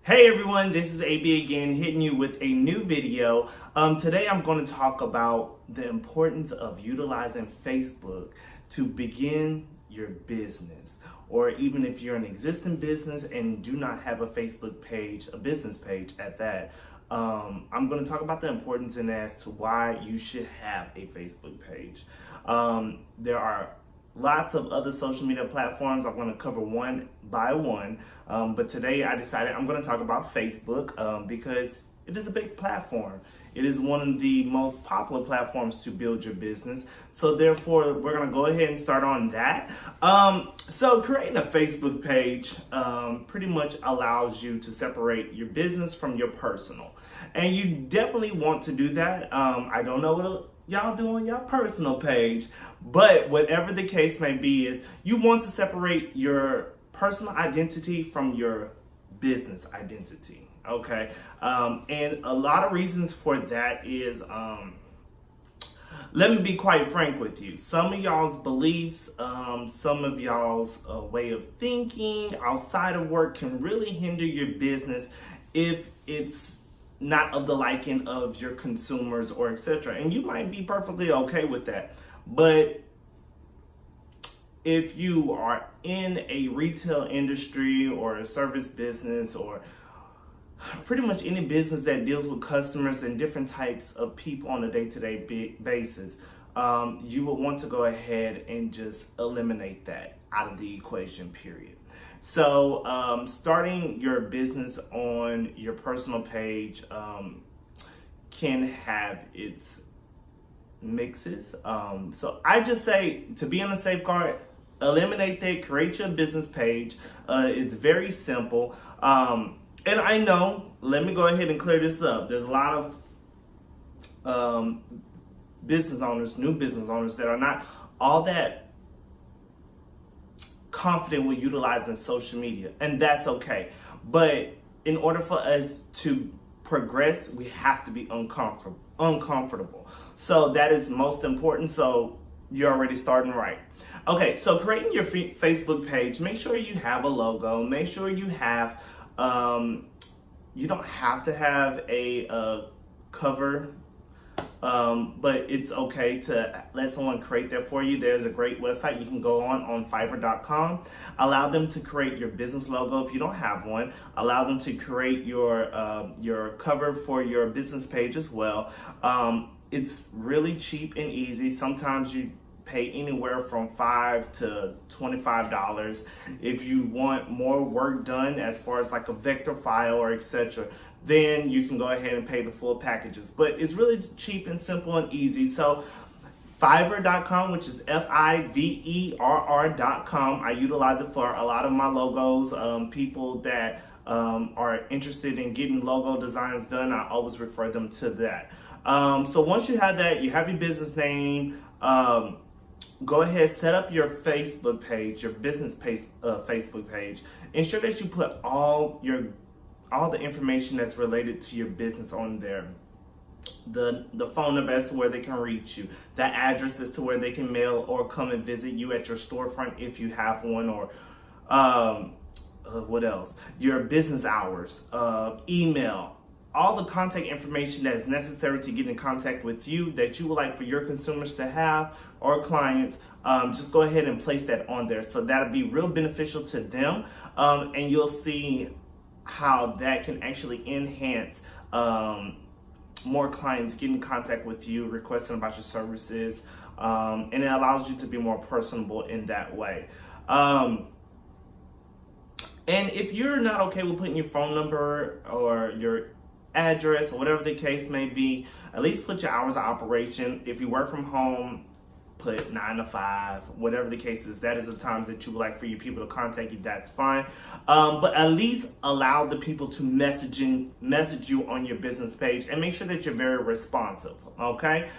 Hey everyone, this is AB again, hitting you with a new video. Today I'm going to talk about the importance of utilizing Facebook to begin your business. Or even if you're an existing business and do not have a Facebook page, a business page at that, I'm going to talk about the importance and as to why you should have a Facebook page. There are lots of other social media platforms. I'm going to cover one by one, but today I decided I'm going to talk about Facebook because it is a big platform. It is one of the most popular platforms to build your business. So therefore, we're going to go ahead and start on that. So creating a Facebook page pretty much allows you to separate your business from your personal. And you definitely want to do that. I don't know what y'all do on your personal page, but whatever the case may be is you want to separate your personal identity from your business identity. Okay. And a lot of reasons for that is, let me be quite frank with you. Some of y'all's beliefs, some of y'all's way of thinking outside of work can really hinder your business if it's not of the liking of your consumers or etc. And you might be perfectly okay with that. But if you are in a retail industry or a service business or pretty much any business that deals with customers and different types of people on a day-to-day basis, you will want to go ahead and just eliminate that out of the equation, period. So starting your business on your personal page can have its mixes. So I just say, to be on a safeguard, eliminate that, create your business page. It's very simple. And I know, let me go ahead and clear this up. There's a lot of business owners, new business owners that are not all that confident with utilizing social media, and that's okay. But in order for us to progress, we have to be uncomfortable. So that is most important. So you're already starting right. Okay, so creating your Facebook page, make sure you have a logo. Make sure you have, you don't have to have a cover, but it's okay to let someone create that for you. There's a great website you can go on Fiverr.com. Allow them to create your business logo if you don't have one. Allow them to create your cover for your business page as well. It's really cheap and easy. Sometimes you pay anywhere from $5 to $25. If you want more work done as far as like a vector file or etc., then you can go ahead and pay the full packages. But it's really cheap and simple and easy. So Fiverr.com, which is Fiverr.com. I utilize it for a lot of my logos. People that are interested in getting logo designs done, I always refer them to that. So once you have that, you have your business name. Go ahead, set up your Facebook page, your business page, Facebook page. Ensure that you put all the information that's related to your business on there. The phone number as to where they can reach you, the address as to where they can mail or come and visit you at your storefront if you have one, or what else? Your business hours, email. All the contact information that is necessary to get in contact with you that you would like for your consumers to have or clients, just go ahead and place that on there. So that'll be real beneficial to them, and you'll see how that can actually enhance more clients getting in contact with you, requesting about your services, and it allows you to be more personable in that way. And if you're not okay with putting your phone number or your address or whatever the case may be, at least put your hours of operation. If you work from home, put 9 to 5, whatever the case is. That is the times that you would like for your people to contact you. That's fine. But at least allow the people to message you on your business page, and make sure that you're very responsive. Okay.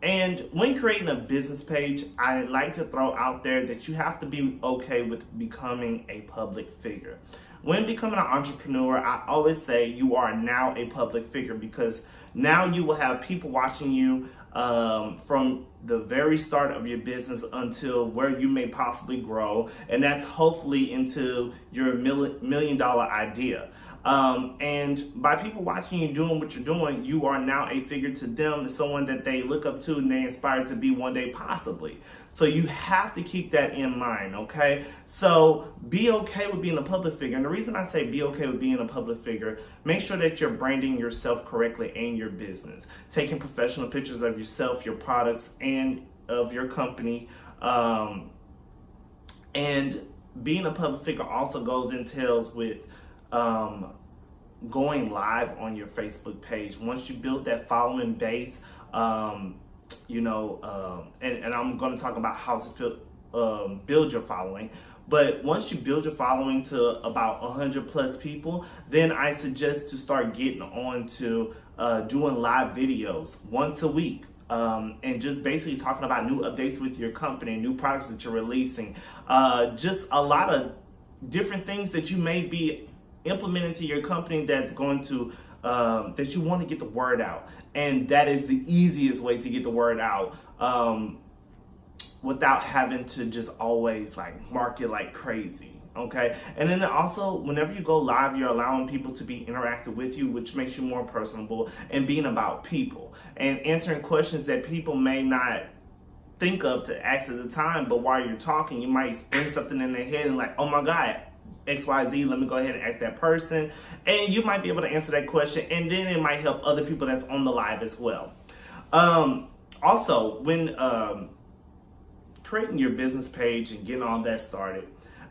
And when creating a business page, I like to throw out there that you have to be okay with becoming a public figure. When becoming an entrepreneur, I always say you are now a public figure, because now you will have people watching you from the very start of your business until where you may possibly grow, and that's hopefully into your million dollar idea. And by people watching you doing what you're doing, you are now a figure to them, someone that they look up to and they aspire to be one day possibly. So you have to keep that in mind, okay? So be okay with being a public figure. And the reason I say be okay with being a public figure, make sure that you're branding yourself correctly and your business. Taking professional pictures of yourself, your products, and of your company. And being a public figure also entails with going live on your Facebook page. Once you build that following base, and I'm going to talk about how to build your following. But once you build your following to about 100 plus people, then I suggest to start getting on to doing live videos once a week. And just basically talking about new updates with your company, new products that you're releasing, just a lot of different things that you may be implementing to your company that's going to that you want to get the word out. And that is the easiest way to get the word out without having to just always like market like crazy. Okay. And then also, whenever you go live, you're allowing people to be interactive with you, which makes you more personable, and being about people and answering questions that people may not think of to ask at the time. But while you're talking, you might spin something in their head and like, oh my God, XYZ, let me go ahead and ask that person. And you might be able to answer that question, and then it might help other people that's on the live as well. Also, when creating your business page and getting all that started,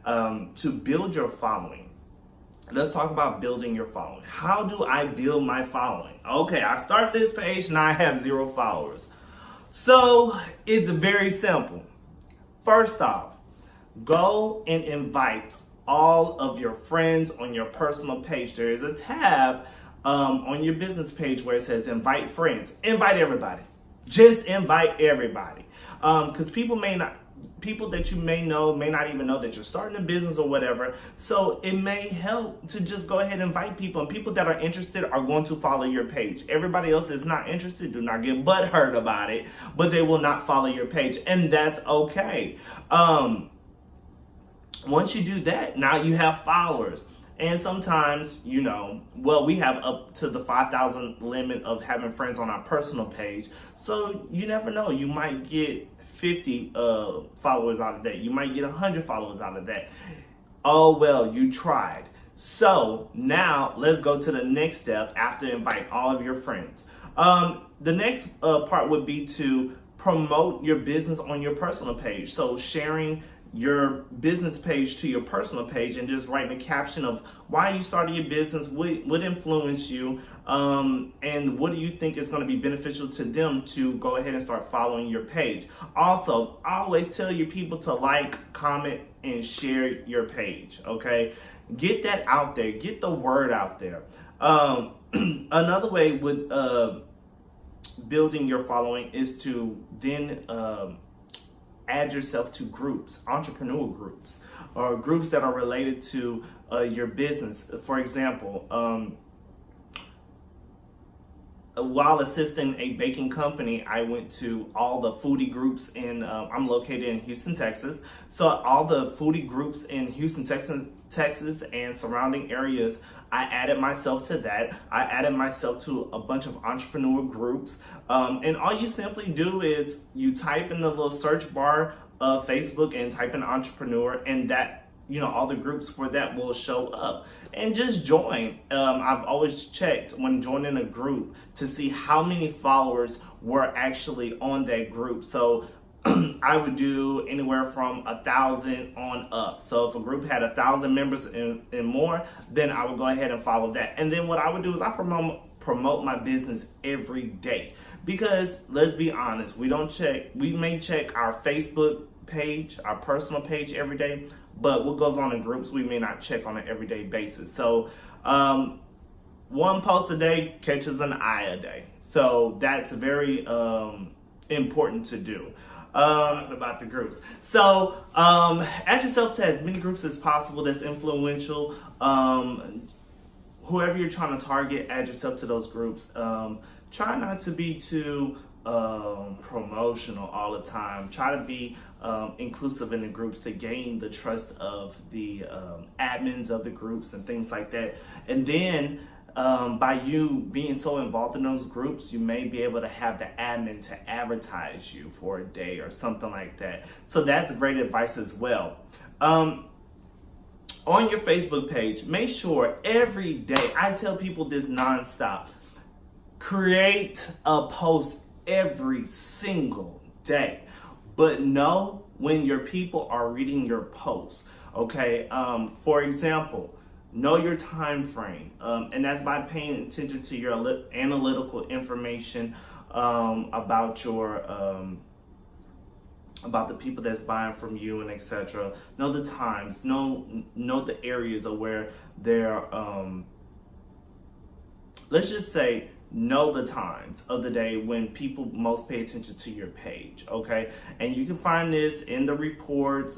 to build your following, let's talk about building your following. How do I build my following? Okay, I started this page and I have 0 followers. So it's very simple. First off, go and invite all of your friends on your personal page. There is a tab on your business page where it says invite friends. Invite everybody. Just invite everybody. Because people that you may know may not even know that you're starting a business or whatever. So it may help to just go ahead and invite people. And people that are interested are going to follow your page. Everybody else that's not interested, do not get butthurt about it, but they will not follow your page. And that's okay. Once you do that, now you have followers. And sometimes, we have up to the 5,000 limit of having friends on our personal page. So you never know. You might get 50 followers out of that. You might get 100 followers out of that. Oh, well, you tried. So now let's go to the next step after invite all of your friends. The next part would be to promote your business on your personal page. So sharing your business page to your personal page and just writing a caption of why you started your business, what influenced you, and what do you think is going to be beneficial to them to go ahead and start following your page. Also, always tell your people to like, comment, and share your page, okay? Get that out there. Get the word out there. Another way with building your following is to then add yourself to groups, entrepreneur groups, or groups that are related to your business. For example, while assisting a baking company, I went to all the foodie groups I'm located in Houston, Texas. So all the foodie groups in Houston, Texas and surrounding areas, I added myself to that. I added myself to a bunch of entrepreneur groups. And all you simply do is you type in the little search bar of Facebook and type in entrepreneur, and that, all the groups for that will show up. And just join. I've always checked when joining a group to see how many followers were actually on that group. So I would do anywhere from 1,000 on up. So if a group had 1,000 members and more, then I would go ahead and follow that. And then what I would do is I promote my business every day. Because let's be honest, we may check our Facebook page, our personal page every day, but what goes on in groups, we may not check on an everyday basis. So one post a day catches an eye a day. So that's very important to do. About the groups. So add yourself to as many groups as possible that's influential. Whoever you're trying to target, add yourself to those groups. Try not to be too promotional all the time. Try to be inclusive in the groups to gain the trust of the admins of the groups and things like that. And then by you being so involved in those groups, you may be able to have the admin to advertise you for a day or something like that. So that's great advice as well. On your Facebook page, make sure every day, I tell people this nonstop, create a post every single day, but know when your people are reading your posts. Okay, for example, know your time frame, and that's by paying attention to your analytical information about your about the people that's buying from you and etc. Know the times, know the areas of where they're let's just say know the times of the day when people most pay attention to your page, okay? And you can find this in the reports.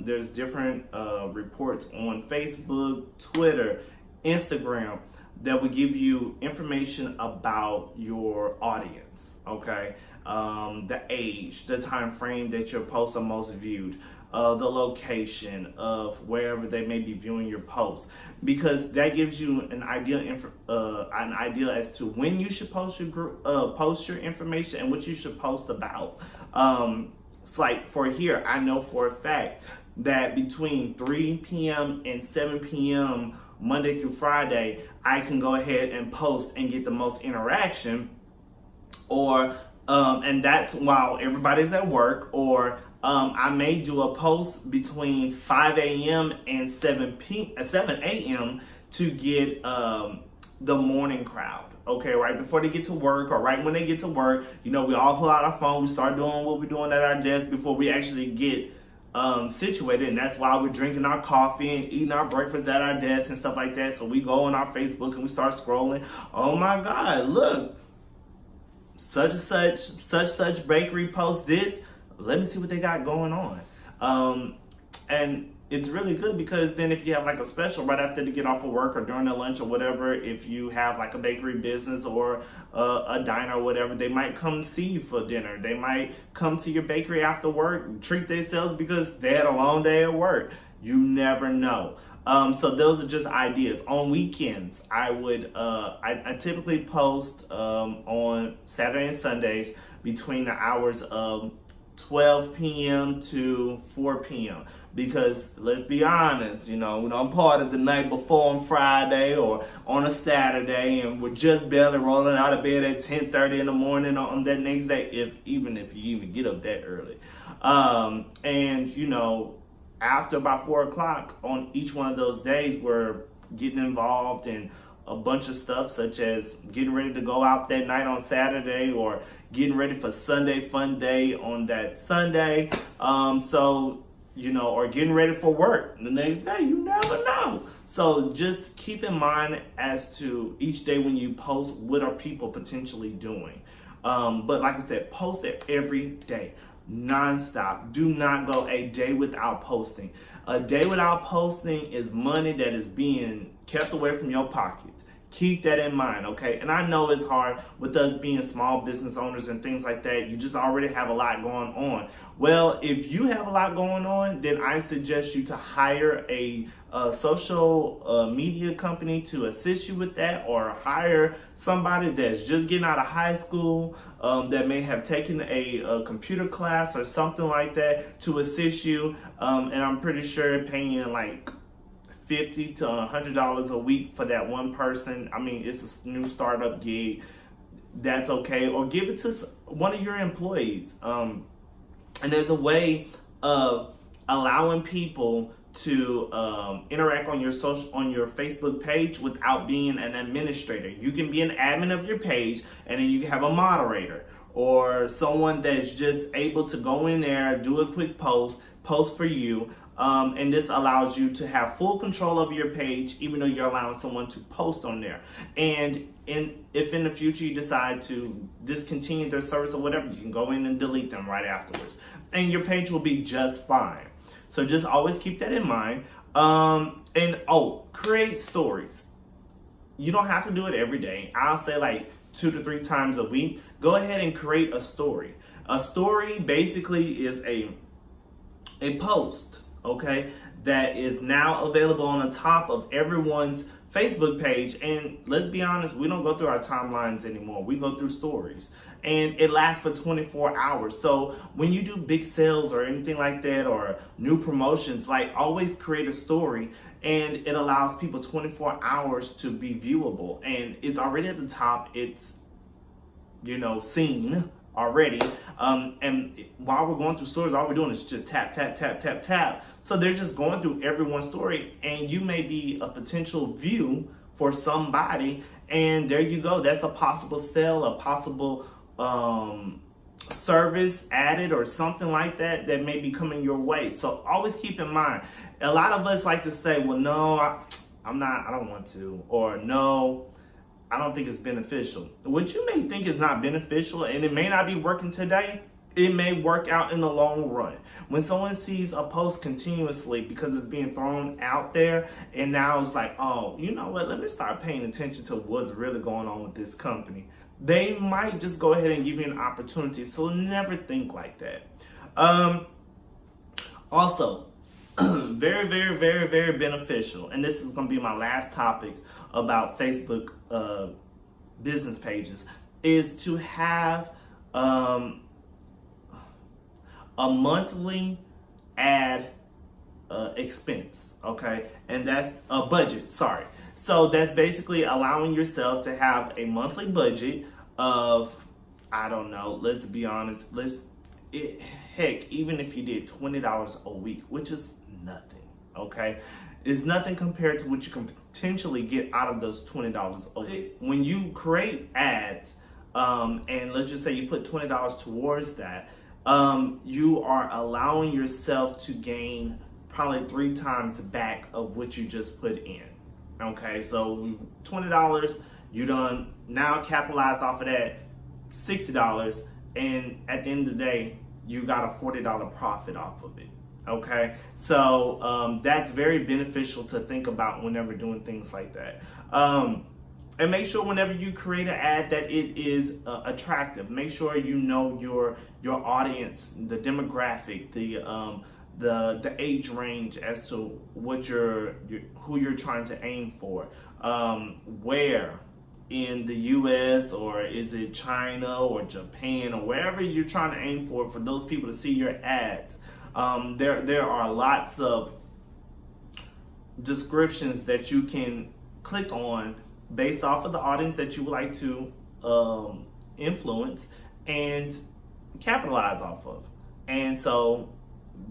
There's different reports on Facebook, Twitter, Instagram that will give you information about your audience, okay? The age, the time frame that your posts are most viewed, the location of wherever they may be viewing your posts, because that gives you an idea as to when you should post your information and what you should post about. It's like for here, I know for a fact that between 3 p.m. and 7 p.m. Monday through Friday, I can go ahead and post and get the most interaction, or and that's while everybody's at work, or I may do a post between 5 a.m. and 7 a.m. to get the morning crowd. Okay, right before they get to work or right when they get to work, you know, we all pull out our phone, we start doing what we're doing at our desk before we actually get situated, and that's why we're drinking our coffee and eating our breakfast at our desk and stuff like that. So we go on our Facebook and we start scrolling. Oh my God, look, such and such bakery posts this. Let me see what they got going on. And it's really good because then if you have like a special right after they get off of work or during their lunch or whatever, if you have like a bakery business or a diner or whatever, they might come see you for dinner. They might come to your bakery after work, treat themselves because they had a long day at work. You never know. So those are just ideas. On weekends, I would I typically post on Saturday and Sundays between the hours of 12 p.m. to 4 p.m. because let's be honest, you know, I'm part of the night before on Friday or on a Saturday, and we're just barely rolling out of bed at 10:30 in the morning on that next day, even if you even get up that early. And you know, after about 4 o'clock on each one of those days, we're getting involved in a bunch of stuff, such as getting ready to go out that night on Saturday or getting ready for Sunday fun day on that Sunday. So, you know, or getting ready for work the next day, you never know. So just keep in mind as to each day when you post, what are people potentially doing? But like I said, post it every day, nonstop. Do not go a day without posting. A day without posting is money that is being kept away from your pockets. Keep that in mind, okay? And I know it's hard with us being small business owners and things like that. You just already have a lot going on. Well, if you have a lot going on, then I suggest you to hire a social media company to assist you with that, or hire somebody that's just getting out of high school that may have taken a computer class or something like that to assist you. And I'm pretty sure paying like $50 to $100 a week for that one person. I mean, it's a new startup gig. That's okay. Or give it to one of your employees. And there's a way of allowing people to interact on your Facebook page without being an administrator. You can be an admin of your page, and then you can have a moderator or someone that's just able to go in there, do a quick post for you. And this allows you to have full control of your page, even though you're allowing someone to post on there. And if in the future you decide to discontinue their service or whatever, you can go in and delete them right afterwards, and your page will be just fine. So just always keep that in mind. Create stories. You don't have to do it every day. I'll say like 2 to 3 times a week. Go ahead and create a story. A story basically is a post, okay, that is now available on the top of everyone's Facebook page. And let's be honest, we don't go through our timelines anymore. We go through stories, and it lasts for 24 hours. So when you do big sales or anything like that, or new promotions, like, always create a story, and it allows people 24 hours to be viewable, and it's already at the top. It's, seen already. And while we're going through stories, all we're doing is just tap, tap, tap, tap, tap. So they're just going through everyone's story, and you may be a potential view for somebody, and there you go. That's a possible sale, a possible service added, or something like that may be coming your way. So always keep in mind, a lot of us like to say, well, no, I don't want to, or no, I don't think it's beneficial. What you may think is not beneficial, and it may not be working today, it may work out in the long run. When someone sees a post continuously because it's being thrown out there, and now it's like, oh, you know what, let me start paying attention to what's really going on with this company, they might just go ahead and give you an opportunity. So never think like that. Also, very, very, very, very beneficial, and this is going to be my last topic about Facebook business pages, is to have a monthly ad expense, okay? And that's a budget, sorry. So that's basically allowing yourself to have a monthly budget of, I don't know, let's be honest, heck, even if you did $20 a week, which is nothing, okay? It's nothing compared to what you can potentially get out of those $20. When you create ads, and let's just say you put $20 towards that, you are allowing yourself to gain probably 3 times back of what you just put in. Okay, so $20, you done now capitalize off of that $60, and at the end of the day, you got a $40 profit off of it. Okay, so that's very beneficial to think about whenever doing things like that. And make sure whenever you create an ad that it is attractive. Make sure you know your audience, the demographic, the age range as to what who you're trying to aim for. Where in the US, or is it China or Japan, or wherever you're trying to aim for those people to see your ads. There are lots of descriptions that you can click on based off of the audience that you would like to influence and capitalize off of. And so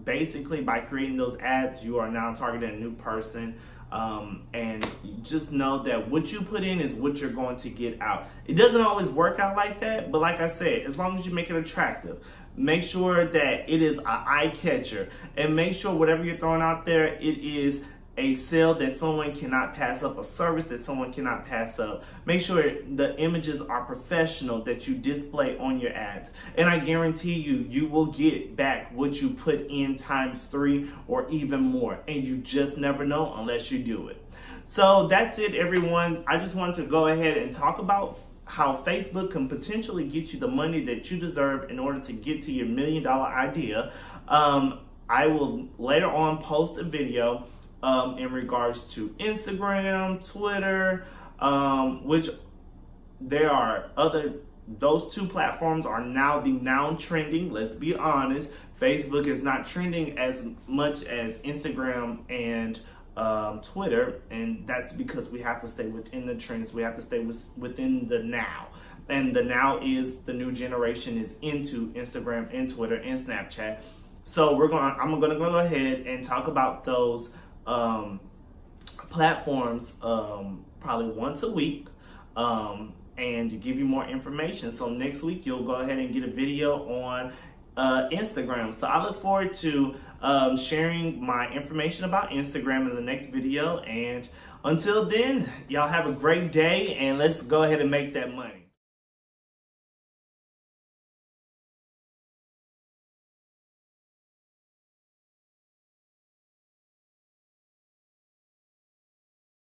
basically, by creating those ads, you are now targeting a new person. And just know that what you put in is what you're going to get out. It doesn't always work out like that, but like I said, as long as you make it attractive, make sure that it is an eye catcher, and make sure whatever you're throwing out there, it is a sale that someone cannot pass up, a service that someone cannot pass up. Make sure the images are professional that you display on your ads. And I guarantee you will get back what you put in times 3 or even more. And you just never know unless you do it. So that's it, everyone. I just wanted to go ahead and talk about how Facebook can potentially get you the money that you deserve in order to get to your $1 million idea. I will later on post a video in regards to Instagram, Twitter, which there are those 2 platforms are now trending. Let's be honest. Facebook is not trending as much as Instagram and Twitter, and that's because we have to stay within the trends. We have to stay within the now. And the now is the new generation is into Instagram and Twitter and Snapchat. So I'm gonna go ahead and talk about those platforms probably once a week, and to give you more information. So next week you'll go ahead and get a video on Instagram. So I look forward to sharing my information about Instagram in the next video, and Until then, y'all have a great day and let's go ahead and make that money.